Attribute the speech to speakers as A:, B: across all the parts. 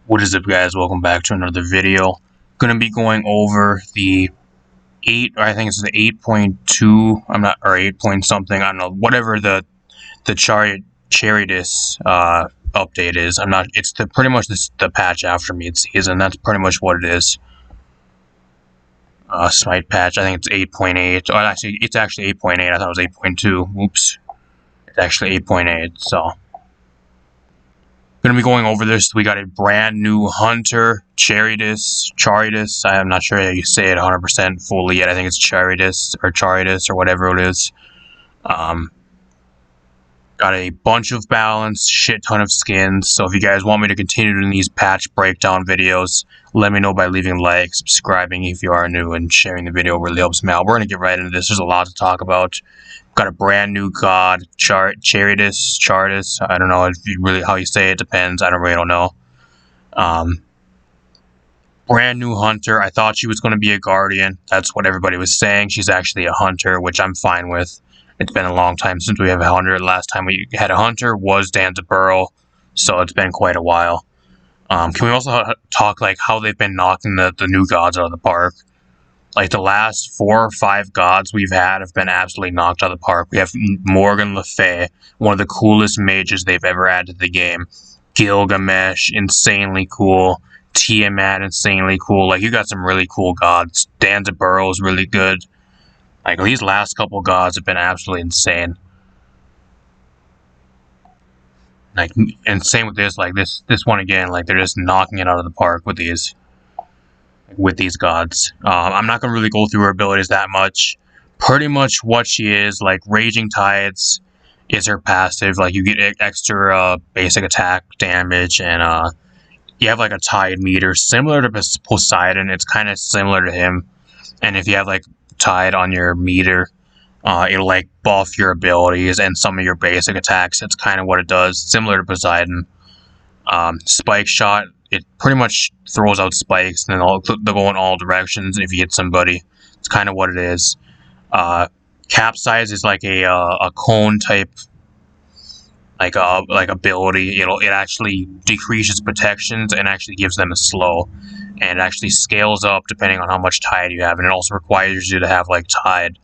A: What is up, guys? Welcome back to another video. Gonna be going over the 8, or I think it's the 8.2, I'm not, or 8 point something, I don't know, whatever the Charidus update is. I'm not, it's pretty much the patch after mid-season. That's pretty much what it is. Smite patch, I think it's 8.8. Oh, actually, it's actually 8.8. I thought it was 8.2. Oops. It's actually 8.8, so. Going to be going over this. We got a brand new Hunter, Charidus. I'm not sure how you say it 100% fully yet. I think it's Charidus or whatever it is. Got a bunch of balance, shit ton of skins. So if you guys want me to continue doing these patch breakdown videos, let me know by leaving a like, subscribing if you are new, and sharing the video really helps me out. We're going to get right into this. There's a lot to talk about. Got a brand new god, Charidus. I don't know if you really how you say it. Depends. I don't know. Brand new hunter. I thought she was going to be a guardian. That's what everybody was saying. She's actually a hunter, which I'm fine with. It's been a long time since we have a hunter. The last time we had a hunter was Danza, so it's been quite a while. Can we also talk like how they've been knocking the new gods out of the park? Like the last 4 or 5 gods we've had have been absolutely knocked out of the park. We have Morgan Le Fay, one of the coolest mages they've ever added to the game. Gilgamesh, insanely cool. Tiamat, insanely cool. Like, you got some really cool gods. Danza is really good. Like, these last couple gods have been absolutely insane. Like, and same with this. Like, this one again. Like, they're just knocking it out of the park with these gods. I'm not going to really go through her abilities that much. Pretty much what she is, like, Raging Tides is her passive. Like, you get extra basic attack damage, and you have, like, a tide meter. Similar to Poseidon, it's kind of similar to him. And if you have, like, tide on your meter, it'll, like, buff your abilities and some of your basic attacks. That's kind of what it does. Similar to Poseidon. Spike Shot, it pretty much throws out spikes, and then they'll go in all directions if you hit somebody. It's kind of what it is. Capsize is like a cone type, like ability. It actually decreases protections and actually gives them a slow, and it actually scales up depending on how much tide you have, and it also requires you to have like tide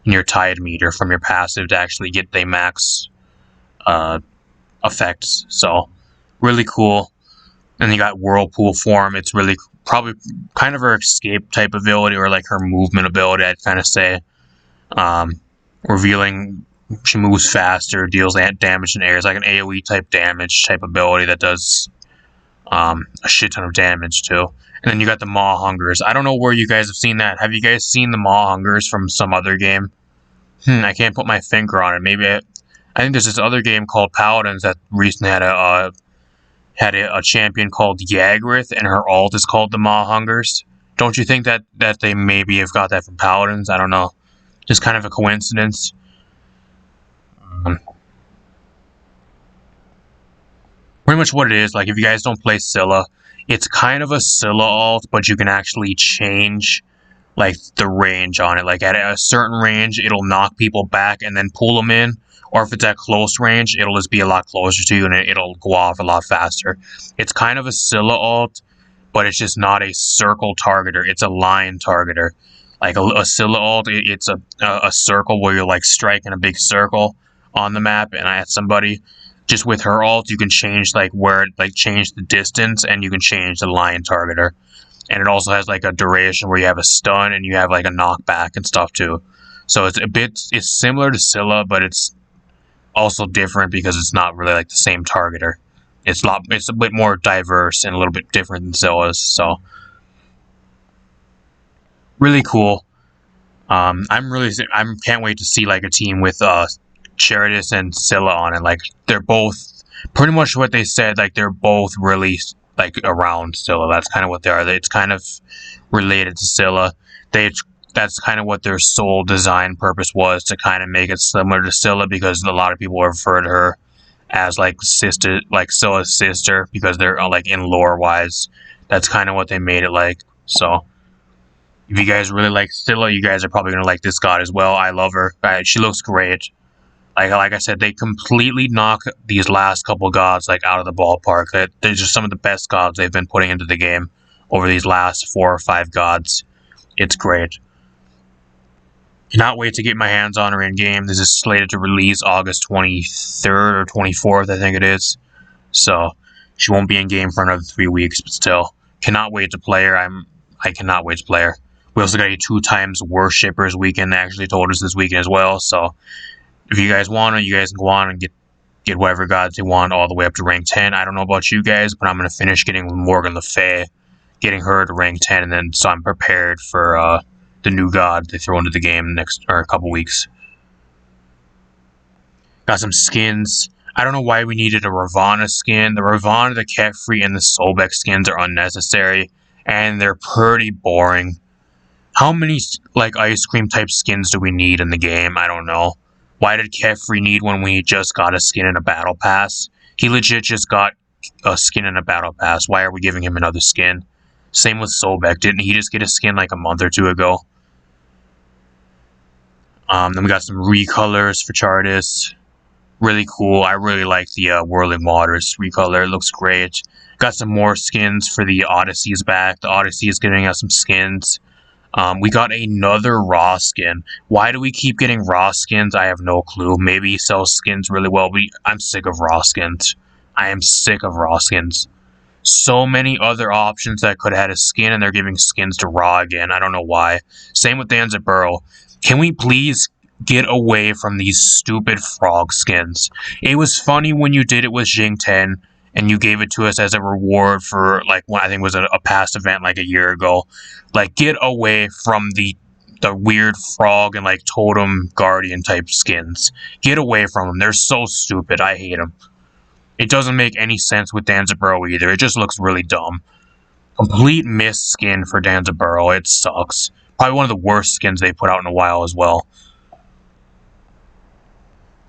A: in your tide meter from your passive to actually get the max effects. So really cool. And you got Whirlpool form. It's really probably kind of her escape type ability, or like her movement ability, I'd kind of say. Revealing, she moves faster, deals damage in air. It's like an AoE type damage type ability that does a shit ton of damage too. And then you got the Maw Hungers. I don't know where you guys have seen that. Have you guys seen the Maw Hungers from some other game? I can't put my finger on it. Maybe I think there's this other game called Paladins that recently had a champion called Yagrith, and her alt is called the Maw Hungers. Don't you think that they maybe have got that from Paladins? I don't know. Just kind of a coincidence. Pretty much what it is, like if you guys don't play Scylla, it's kind of a Scylla alt, but you can actually change like the range on it. Like at a certain range, it'll knock people back and then pull them in. Or if it's at close range, it'll just be a lot closer to you, and it'll go off a lot faster. It's kind of a Scylla alt, but it's just not a circle targeter. It's a line targeter. Like a Scylla alt, it's a circle where you're like striking a big circle on the map and at somebody. Just with her alt, you can change like change the distance, and you can change the line targeter. And it also has like a duration where you have a stun and you have like a knockback and stuff too. So it's similar to Scylla, but it's also different because it's not really like the same targeter. It's a bit more diverse and a little bit different than Scylla's. So really cool. I can't wait to see like a team with Charidus and Scylla on it. Like they're both pretty much what they said. Like they're both really like around Scylla. That's kind of what they are. It's kind of related to Scylla. That's kind of what their sole design purpose was, to kind of make it similar to Scylla, because a lot of people refer to her as like sister, like Scylla's sister, because they're like in lore wise. That's kind of what they made it like. So if you guys really like Scylla, you guys are probably gonna like this god as well. I love her. She looks great. Like I said, they completely knock these last couple gods like out of the ballpark. They're just some of the best gods they've been putting into the game over these last 4 or 5 gods. It's great. Cannot wait to get my hands on her in game. This is slated to release August 23rd or 24th, I think it is. So she won't be in game for another 3 weeks, but still, cannot wait to play her. I cannot wait to play her. We also got a 2 times Worshippers weekend. They actually told us this weekend as well. So if you guys want to, you guys can go on and get whatever gods you want all the way up to rank 10. I don't know about you guys, but I'm gonna finish getting Morgan Le Fay, getting her to rank 10, and then so I'm prepared for the new god they throw into the game next or a couple weeks. Got some skins. I don't know why we needed a Ravana skin. The Ravana, the Kefri, and the Sobek skins are unnecessary, and they're pretty boring. How many like ice cream type skins do we need in the game? I don't know. Why did Kefri need when we just got a skin in a battle pass? He legit just got a skin in a battle pass. Why are we giving him another skin? Same with Sobek. Didn't he just get a skin like a month or 2 ago? Then we got some recolors for Chartis. Really cool. I really like the Whirling Waters recolor. It looks great. Got some more skins for the Odysseys back. The Odyssey is giving us some skins. We got another raw skin. Why do we keep getting raw skins? I have no clue. Maybe he sells skins really well, but I'm sick of raw skins. I am sick of raw skins. So many other options that could have had a skin, and they're giving skins to raw again. I don't know why. Same with Danzaburo. Can we please get away from these stupid frog skins? It was funny when you did it with Jing 10, and you gave it to us as a reward for, like, what I think was a past event like a year ago. Like, get away from the weird frog and, like, totem guardian type skins. Get away from them. They're so stupid. I hate them. It doesn't make any sense with Danzaburo either. It just looks really dumb. Complete missed skin for Danzaburo. It sucks. Probably one of the worst skins they've put out in a while as well.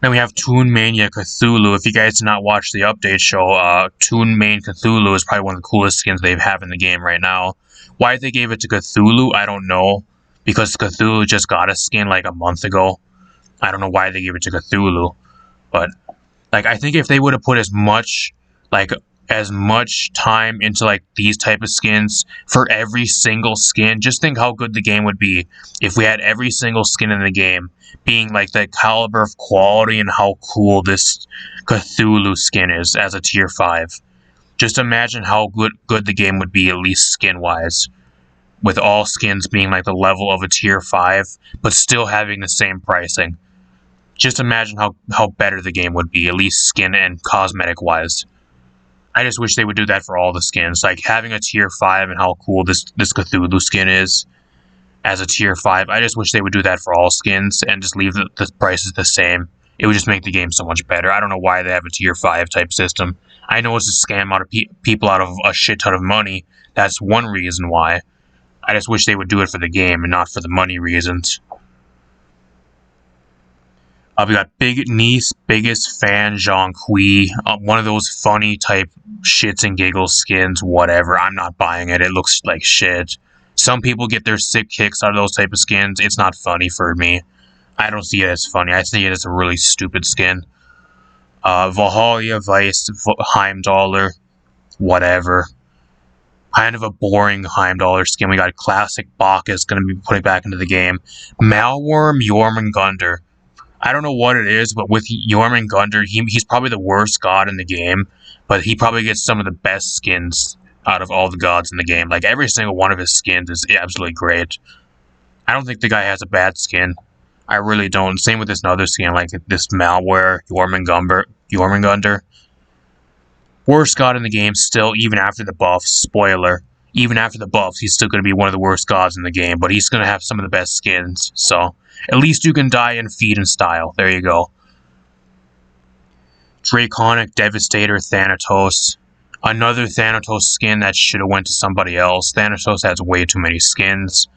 A: Then we have Toon Mania Cthulhu. If you guys did not watch the update show, Toon Main Cthulhu is probably one of the coolest skins they have in the game right now. Why they gave it to Cthulhu, I don't know. Because Cthulhu just got a skin like a month ago. I don't know why they gave it to Cthulhu. But, like, I think if they would have put as much time into, like, these type of skins for every single skin, just think how good the game would be if we had every single skin in the game being, like, the caliber of quality and how cool this Cthulhu skin is as a tier 5. Just imagine how good the game would be, at least skin-wise, with all skins being, like, the level of a tier 5, but still having the same pricing. Just imagine how better the game would be, at least skin and cosmetic-wise. I just wish they would do that for all the skins. Like, having a tier 5 and how cool this Cthulhu skin is as a tier 5. I just wish they would do that for all skins and just leave the prices the same. It would just make the game so much better. I don't know why they have a tier 5 type system. I know it's to scam out of people out of a shit ton of money. That's one reason why. I just wish they would do it for the game and not for the money reasons. We got Big Niece, Biggest Fan, Jean Kui. One of those funny type shits and giggles skins, whatever. I'm not buying it. It looks like shit. Some people get their sick kicks out of those type of skins. It's not funny for me. I don't see it as funny. I see it as a really stupid skin. Valhalla, Vice, Heimdallr, whatever. Kind of a boring Heimdallr skin. We got Classic Bacchus going to be putting back into the game. Malworm, Jormungandr. I don't know what it is, but with Jormungandr, he's probably the worst god in the game, but he probably gets some of the best skins out of all the gods in the game. Like, every single one of his skins is absolutely great. I don't think the guy has a bad skin. I really don't. Same with this other skin, like this Malware, Jormungandr. Worst god in the game still, even after the buffs. Spoiler. Even after the buffs, he's still going to be one of the worst gods in the game, but he's going to have some of the best skins, so at least you can die and feed in style. There you go. Draconic Devastator Thanatos. Another Thanatos skin that should have went to somebody else. Thanatos has way too many skins.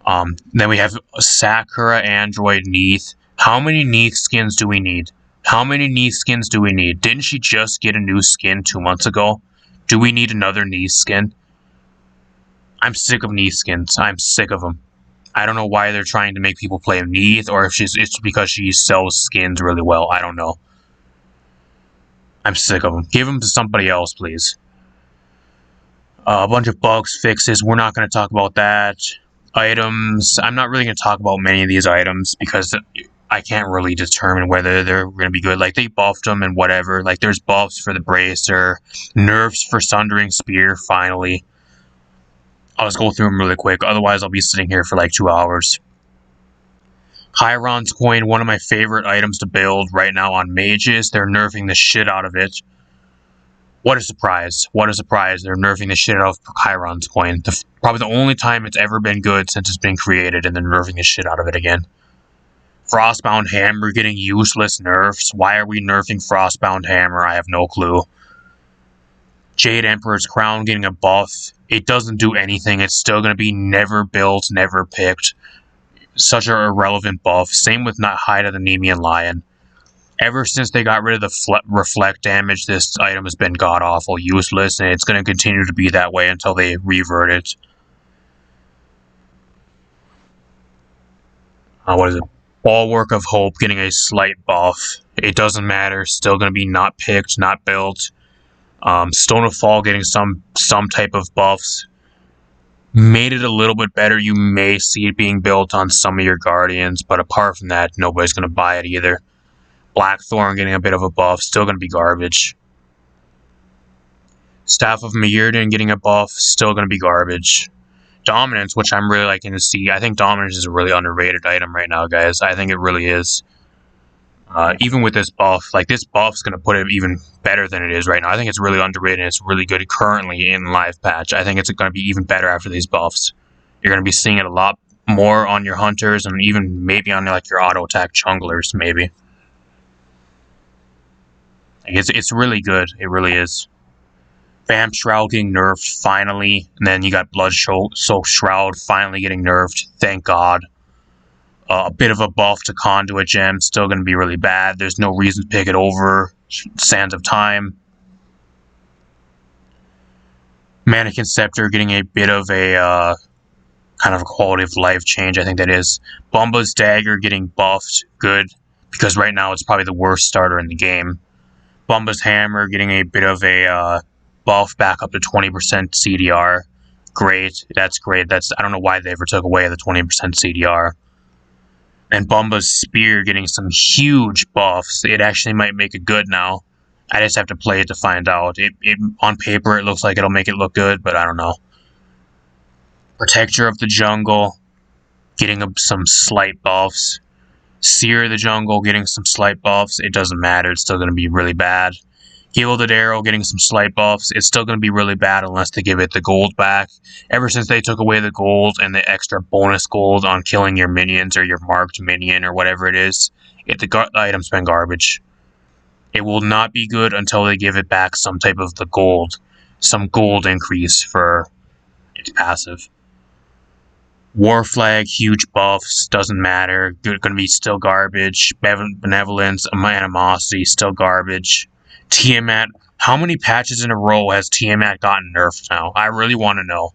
A: Then we have Sakura Android Neith. How many Neith skins do we need? How many Neith skins do we need? Didn't she just get a new skin 2 months ago? Do we need another Neith skin? I'm sick of Neith skins. I'm sick of them. I don't know why they're trying to make people play Neith, or if it's because she sells skins really well. I don't know. I'm sick of them. Give them to somebody else, please. A bunch of bugs, fixes. We're not going to talk about that. Items. I'm not really going to talk about many of these items because I can't really determine whether they're going to be good. Like, they buffed them and whatever. Like, there's buffs for the Bracer, nerfs for Sundering Spear, finally. I'll just go through them really quick. Otherwise, I'll be sitting here for like 2 hours. Chiron's Coin, one of my favorite items to build right now on mages. They're nerfing the shit out of it. What a surprise. What a surprise. They're nerfing the shit out of Chiron's Coin. Probably the only time it's ever been good since it's been created, and they're nerfing the shit out of it again. Frostbound Hammer getting useless nerfs. Why are we nerfing Frostbound Hammer? I have no clue. Jade Emperor's Crown getting a buff. It doesn't do anything. It's still going to be never built, never picked. Such an irrelevant buff. Same with Hide of the Nemean Lion. Ever since they got rid of the reflect damage, this item has been god-awful, useless, and it's going to continue to be that way until they revert it. What is it? Bulwark of Hope getting a slight buff. It doesn't matter. Still going to be not picked, not built. Stone of Fall getting some type of buffs. Made it a little bit better. You may see it being built on some of your Guardians, but apart from that, nobody's going to buy it either. Blackthorn getting a bit of a buff, still going to be garbage. Staff of Mirrodin getting a buff, still going to be garbage. Dominance, which I'm really liking to see. I think Dominance is a really underrated item right now, guys. I think it really is. Even with this buff, like, this buff's going to put it even better than it is right now. I think it's really underrated and it's really good currently in live patch. I think it's going to be even better after these buffs. You're going to be seeing it a lot more on your hunters and even maybe on, like, your auto attack junglers, maybe. It's really good. It really is. Vamp Shroud getting nerfed, finally. And then you got Blood Soaked Shroud finally getting nerfed. Thank God. A bit of a buff to Conduit Gem. Still going to be really bad. There's no reason to pick it over Sands of Time. Mannequin Scepter getting a bit of a kind of a quality of life change. I think that is. Bumba's Dagger getting buffed. Good. Because right now it's probably the worst starter in the game. Bumba's Hammer getting a bit of a buff back up to 20% CDR. Great. That's great. I don't know why they ever took away the 20% CDR. And Bumba's Spear getting some huge buffs. It actually might make it good now. I just have to play it to find out. On paper, it looks like it'll make it look good, but I don't know. Protector of the Jungle getting some slight buffs. Seer of the Jungle getting some slight buffs. It doesn't matter. It's still going to be really bad. Gilded Arrow getting some slight buffs. It's still going to be really bad unless they give it the gold back. Ever since they took away the gold and the extra bonus gold on killing your minions or your marked minion or whatever it is, the item's been garbage. It will not be good until they give it back some type of the gold. Some gold increase for its passive. War Flag, huge buffs, doesn't matter. Going to be still garbage. Benevolence, Animosity, still garbage. Tiamat, how many patches in a row has Tiamat gotten nerfed now? I really want to know.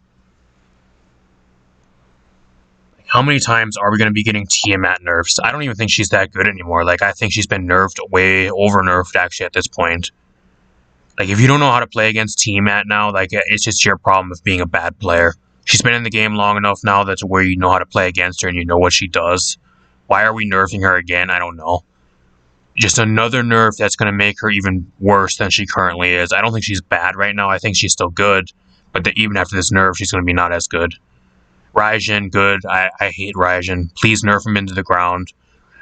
A: How many times are we going to be getting Tiamat nerfs? I don't even think she's that good anymore. Like, I think she's been nerfed, way over-nerfed, actually, at this point. Like, if you don't know how to play against Tiamat now, like, it's just your problem of being a bad player. She's been in the game long enough now that's where you know how to play against her and you know what she does. Why are we nerfing her again? I don't know. Just another nerf that's going to make her even worse than she currently is. I don't think she's bad right now. I think she's still good. But even after this nerf, she's going to be not as good. Raijin, good. I hate Raijin. Please nerf him into the ground.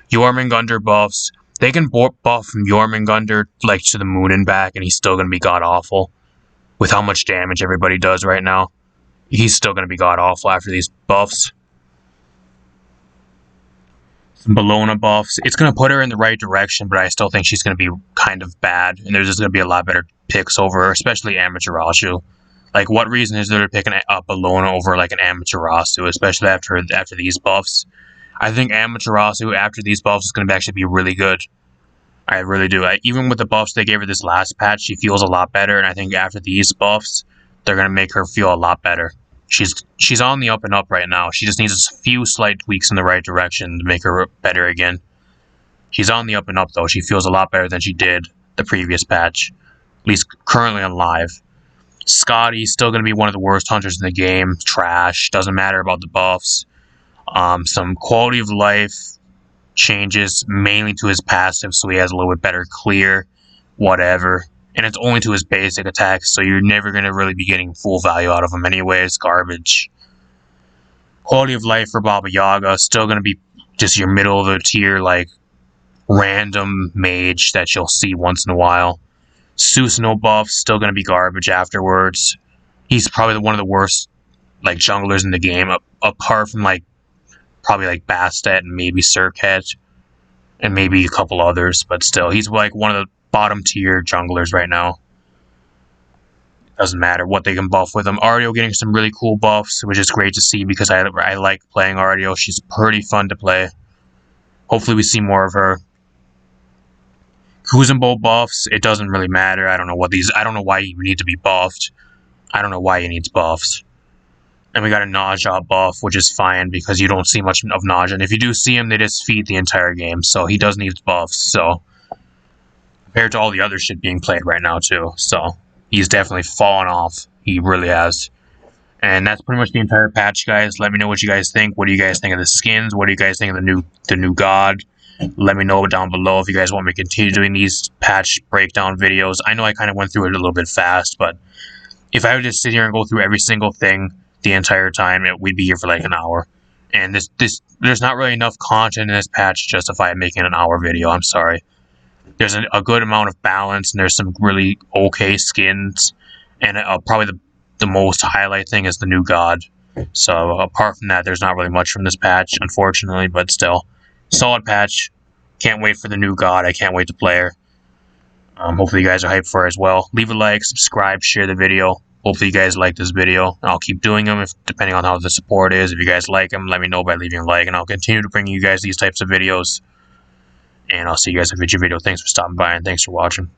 A: Jormungandr buffs. They can buff Jormungandr like to the moon and back, and he's still going to be god-awful. With how much damage everybody does right now. He's still going to be god-awful after these buffs. Some Bellona buffs. It's going to put her in the right direction, but I still think she's going to be kind of bad. And there's just going to be a lot better picks over her, especially Amaterasu. Like, what reason is there to pick a Bellona over, like, an Amaterasu, especially after these buffs? I think Amaterasu, after these buffs, is going to actually be really good. I really do. Even with the buffs they gave her this last patch, she feels a lot better. And I think after these buffs, they're going to make her feel a lot better. she's on the up and up right now. She just needs a few slight tweaks in the right direction to make her better again. She's on the up and up though. She feels a lot better than she did the previous patch, at least currently on live. Scotty's still going to be one of the worst hunters in the game. Trash. Doesn't matter about the buffs. Some quality of life changes mainly to his passive, so he has a little bit better clear, whatever. And it's only to his basic attacks, so you're never going to really be getting full value out of him anyways. Garbage. Quality of life for Baba Yaga, still going to be just your middle of the tier, like, random mage that you'll see once in a while. Susanoo buff, still going to be garbage afterwards. He's probably one of the worst, like, junglers in the game, apart from, like, probably, like, Bastet and maybe Circuit, and maybe a couple others, but still, he's, like, one of the bottom tier junglers right now. Doesn't matter what they can buff with him. Artio getting some really cool buffs, which is great to see because I like playing Artio. She's pretty fun to play. Hopefully we see more of her. Kuzenbo buffs, it doesn't really matter. I don't know why he need to be buffed. I don't know why he needs buffs. And we got a Nausea buff, which is fine because you don't see much of Nausea. And if you do see him, they just feed the entire game. So he does need buffs. So compared to all the other shit being played right now too. So he's definitely fallen off. He really has. And that's pretty much the entire patch, guys. Let me know what you guys think. What do you guys think of the skins? What do you guys think of the new god? Let me know down below if you guys want me to continue doing these patch breakdown videos. I know I kind of went through it a little bit fast, but if I would just sit here and go through every single thing the entire time, we'd be here for like an hour. And there's not really enough content in this patch to justify making an hour video. I'm sorry. There's a good amount of balance, and there's some really okay skins, and probably the most highlight thing is the new god. So apart from that, there's not really much from this patch, unfortunately, but still. Solid patch. Can't wait for the new god. I can't wait to play her. Hopefully you guys are hyped for her as well. Leave a like, subscribe, share the video. Hopefully you guys like this video. I'll keep doing them depending on how the support is. If you guys like them, let me know by leaving a like, and I'll continue to bring you guys these types of videos. And I'll see you guys in a future video. Thanks for stopping by, and thanks for watching.